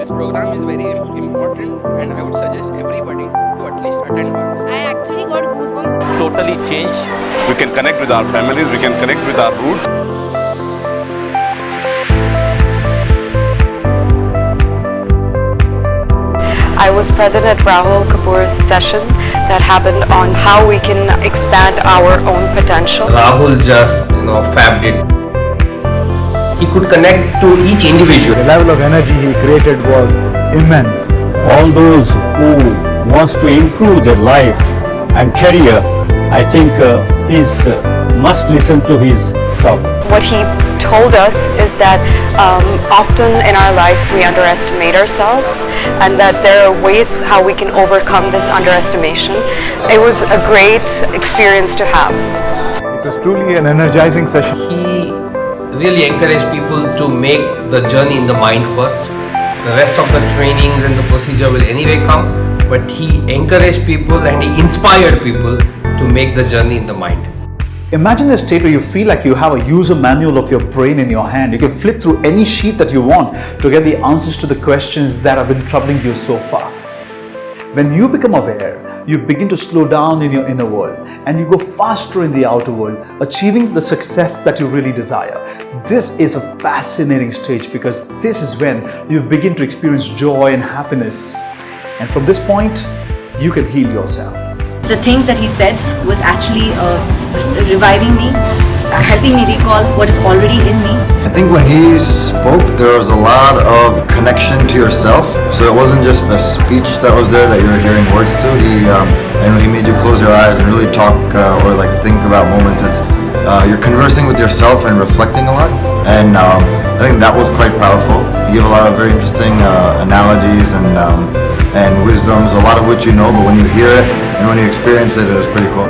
This program is very important and I would suggest everybody to at least attend once. I actually got goosebumps. Totally changed. We can connect with our families, we can connect with our roots. I was present at Rahul Kapoor's session that happened on how we can expand our own potential. Rahul just, fabbed it. He could connect to each individual. The level of energy he created was immense. All those who wants to improve their life and career, I think must listen to his talk. What he told us is that often in our lives we underestimate ourselves, and that there are ways how we can overcome this underestimation. It was a great experience to have. It was truly an energizing session. He really encouraged people to make the journey in the mind first. The rest of the trainings and the procedure will anyway come, but he encouraged people and he inspired people to make the journey in the mind. Imagine a state where you feel like you have a user manual of your brain in your hand. You can flip through any sheet that you want to get the answers to the questions that have been troubling you so far. When you become aware, you begin to slow down in your inner world and you go faster in the outer world, achieving the success that you really desire. This is a fascinating stage because this is when you begin to experience joy and happiness. And from this point, you can heal yourself. The things that he said was actually reviving me, helping me recall what is already in me. I think when he spoke, there was a lot of connection to yourself. So it wasn't just a speech that was there that you were hearing words to. He made you close your eyes and really talk or think about moments. You're conversing with yourself and reflecting a lot. And I think that was quite powerful. He gave a lot of very interesting analogies and wisdoms, a lot of which you know, but when you hear it and when you experience it, it was pretty cool.